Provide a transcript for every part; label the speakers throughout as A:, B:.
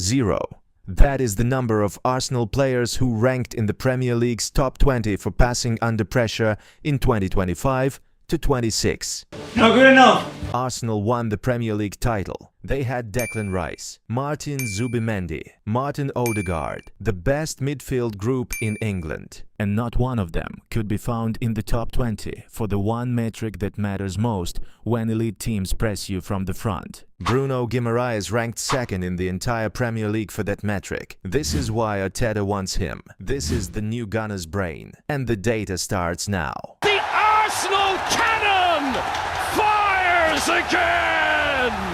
A: 0. That is the number of Arsenal players who ranked in the Premier League's top 20 for passing under pressure in 2025 to 26.
B: Not good enough!
A: Arsenal won the Premier League title. They had Declan Rice, Martin Zubimendi, Martin Odegaard, the best midfield group in England. And not one of them could be found in the top 20 for the one metric that matters most when elite teams press you from the front. Bruno Guimaraes ranked second in the entire Premier League for that metric. This is why Arteta wants him. This is the new Gunner's brain. And the data starts now.
C: The Arsenal cannon fires again!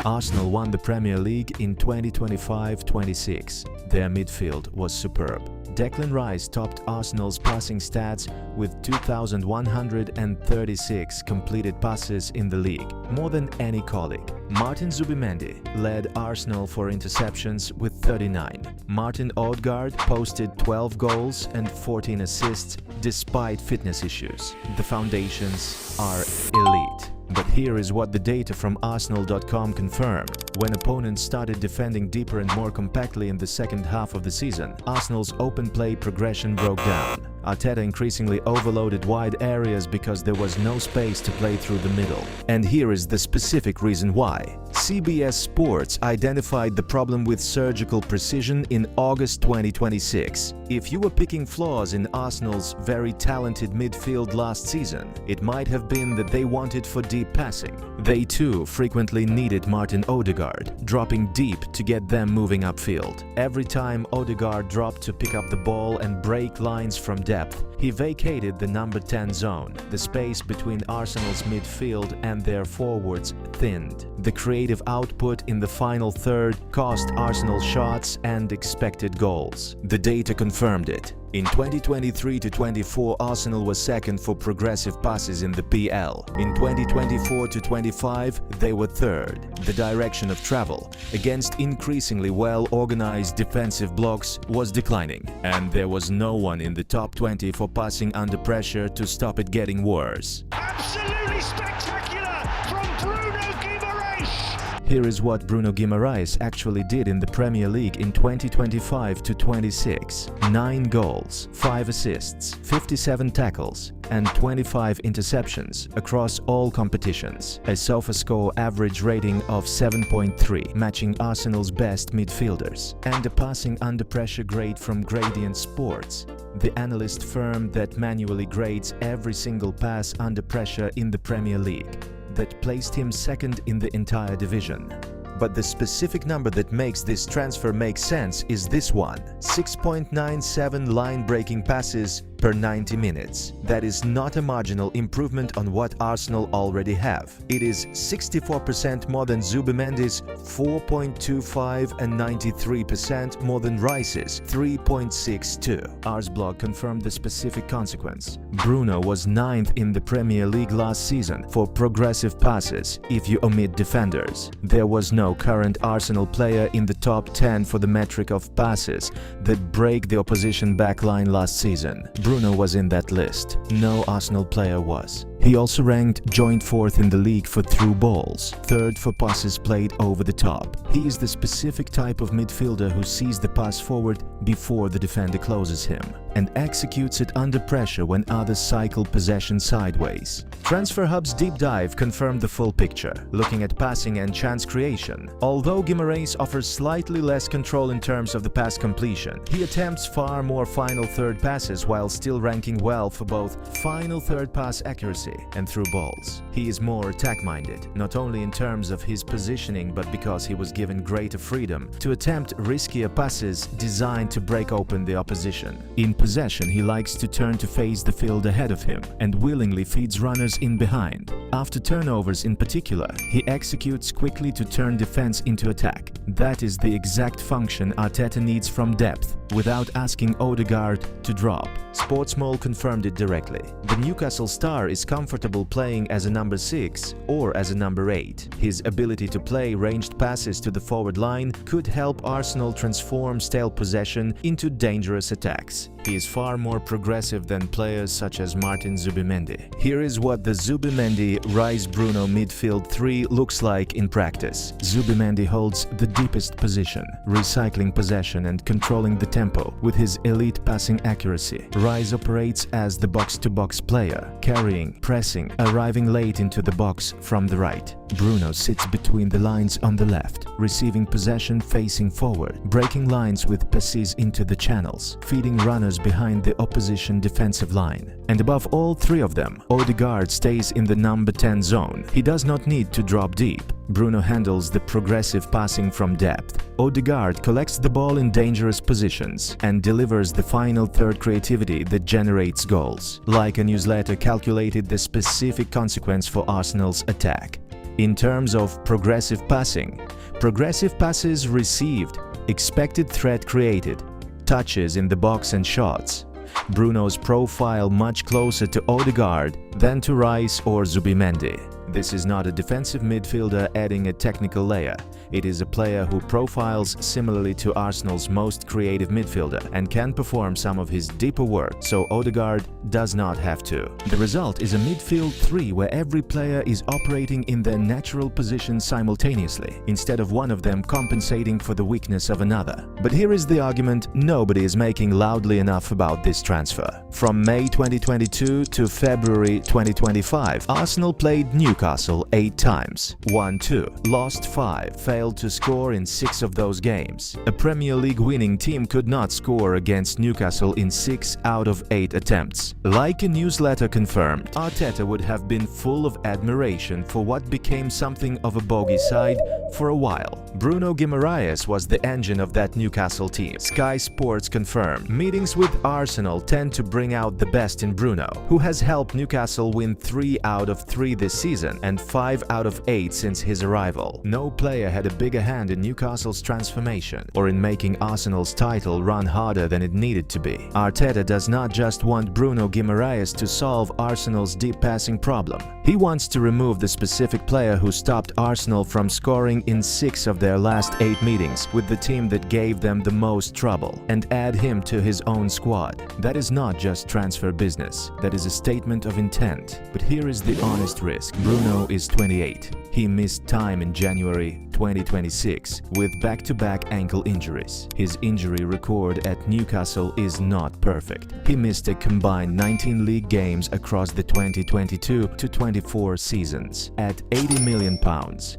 A: Arsenal won the Premier League in 2025-26. Their midfield was superb. Declan Rice topped Arsenal's passing stats with 2,136 completed passes in the league, more than any colleague. Martin Zubimendi led Arsenal for interceptions with 39. Martin Odegaard posted 12 goals and 14 assists despite fitness issues. The foundations are elite. But here is what the data from Arsenal.com confirmed. When opponents started defending deeper and more compactly in the second half of the season, Arsenal's open play progression broke down. Arteta increasingly overloaded wide areas because there was no space to play through the middle. And here is the specific reason why. CBS Sports identified the problem with surgical precision in August 2026. If you were picking flaws in Arsenal's very talented midfield last season, it might have been that they wanted for deep passing. They too frequently needed Martin Odegaard, dropping deep to get them moving upfield. Every time Odegaard dropped to pick up the ball and break lines from depth, he vacated the number 10 zone. The space between Arsenal's midfield and their forwards thinned. The creative output in the final third cost Arsenal shots and expected goals. The data confirmed it. In 2023-24, Arsenal was second for progressive passes in the PL. In 2024-25, they were third. The direction of travel against increasingly well-organized defensive blocks was declining, and there was no one in the top 20 for passing under pressure to stop it getting worse.
C: Absolutely spectacular from Bruno Guimaraes!
A: Here is what Bruno Guimaraes actually did in the Premier League in 2025-26. 9 goals, 5 assists, 57 tackles, and 25 interceptions across all competitions. A SofaScore average rating of 7.3, matching Arsenal's best midfielders, and a passing under pressure grade from Gradient Sports, the analyst firm that manually grades every single pass under pressure in the Premier League, that placed him second in the entire division. But the specific number that makes this transfer make sense is this one: 6.97 line-breaking passes per 90 minutes. That is not a marginal improvement on what Arsenal already have. It is 64% more than Zubimendi's 4.25 and 93% more than Rice's 3.62. Arsblog confirmed the specific consequence. Bruno was 9th in the Premier League last season for progressive passes if you omit defenders. There was no current Arsenal player in the top 10 for the metric of passes that break the opposition backline last season. Bruno was in that list. No Arsenal player was. He also ranked joint 4th in the league for through balls, 3rd for passes played over the top. He is the specific type of midfielder who sees the pass forward before the defender closes him and executes it under pressure when others cycle possession sideways. Transferhub's deep dive confirmed the full picture, looking at passing and chance creation. Although Guimaraes offers slightly less control in terms of the pass completion, he attempts far more final third passes while still ranking well for both final third pass accuracy and through balls. He is more attack-minded, not only in terms of his positioning but because he was given greater freedom to attempt riskier passes designed to break open the opposition. In possession, he likes to turn to face the field ahead of him and willingly feeds runners in behind. After turnovers in particular, he executes quickly to turn defense into attack. That is the exact function Arteta needs from depth, without asking Odegaard to drop. Sportsmole confirmed it directly. The Newcastle star is comfortable playing as a number 6 or as a number 8. His ability to play ranged passes to the forward line could help Arsenal transform stale possession into dangerous attacks. He is far more progressive than players such as Martin Zubimendi. Here is what the Zubimendi Rice Bruno midfield 3 looks like in practice. Zubimendi holds the deepest position, recycling possession and controlling the tempo with his elite passing accuracy. Rice operates as the box-to-box player, carrying, pressing, arriving late into the box from the right. Bruno sits between the lines on the left, receiving possession facing forward, breaking lines with passes into the channels, feeding runners behind the opposition defensive line. And above all three of them, Odegaard stays in the number 10 zone. He does not need to drop deep. Bruno handles the progressive passing from depth. Odegaard collects the ball in dangerous positions and delivers the final third creativity that generates goals. Like a newsletter calculated the specific consequence for Arsenal's attack. In terms of progressive passing, progressive passes received, expected threat created, touches in the box and shots. Bruno's profile much closer to Odegaard than to Rice or Zubimendi. This is not a defensive midfielder adding a technical layer. It is a player who profiles similarly to Arsenal's most creative midfielder and can perform some of his deeper work, so Odegaard does not have to. The result is a midfield 3 where every player is operating in their natural position simultaneously, instead of one of them compensating for the weakness of another. But here is the argument nobody is making loudly enough about this transfer. From May 2022 to February 2025, Arsenal played Newcastle 8 times, won 2, lost 5, failed to score in 6 of those games. A Premier League winning team could not score against Newcastle in 6 out of 8 attempts. Like a newsletter confirmed, Arteta would have been full of admiration for what became something of a bogey side for a while. Bruno Guimaraes was the engine of that Newcastle team. Sky Sports confirmed. Meetings with Arsenal tend to bring out the best in Bruno, who has helped Newcastle win 3 out of 3 this season and 5 out of 8 since his arrival. No player had a bigger hand in Newcastle's transformation or in making Arsenal's title run harder than it needed to be. Arteta does not just want Bruno Guimaraes to solve Arsenal's deep passing problem. He wants to remove the specific player who stopped Arsenal from scoring in 6 of their last 8 meetings with the team that gave them the most trouble and add him to his own squad. That is not just transfer business, that is a statement of intent. But here is the honest risk. Bruno is 28. He missed time in January 2026 with back-to-back ankle injuries. His injury record at Newcastle is not perfect. He missed a combined 19 league games across the 2022 to 24 seasons. At £80 million,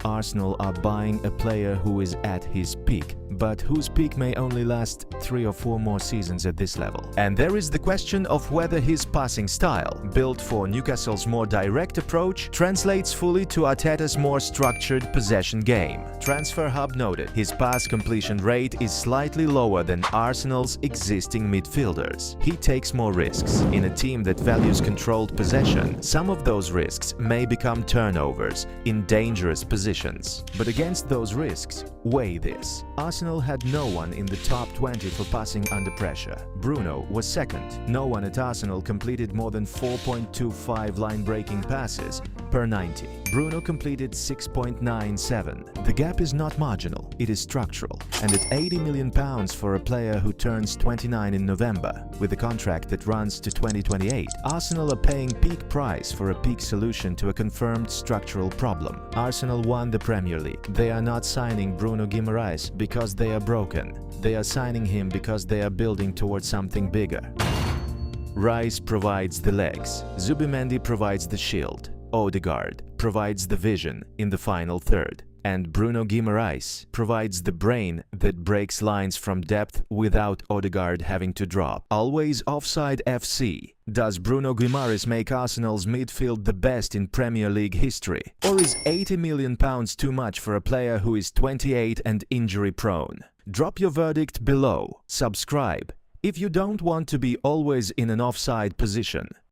A: Arsenal are buying a player who is at his peak, but whose peak may only last 3 or 4 more seasons at this level. And there is the question of whether his passing style, built for Newcastle's more direct approach, translates fully to Arteta's more structured possession game. Transferhub noted his pass completion rate is slightly lower than Arsenal's existing midfielders. He takes more risks. In a team that values controlled possession, some of those risks may become turnovers in dangerous positions. But against those risks, weigh this. Arsenal had no one in the top 20 for passing under pressure. Bruno was second. No one at Arsenal completed more than 4.25 line-breaking passes per 90. Bruno completed 6.97. The gap is not marginal, it is structural. And at £80 million for a player who turns 29 in November, with a contract that runs to 2028, Arsenal are paying peak price for a peak solution to a confirmed structural problem. Arsenal won the Premier League. They are not signing Bruno Guimaraes because they are broken. They are signing him because they are building towards something bigger. Rice provides the legs. Zubimendi provides the shield. Odegaard provides the vision in the final third. And Bruno Guimaraes provides the brain that breaks lines from depth without Odegaard having to drop. Always Offside FC. Does Bruno Guimaraes make Arsenal's midfield the best in Premier League history? Or is £80 million too much for a player who is 28 and injury-prone? Drop your verdict below. Subscribe if you don't want to be always in an offside position.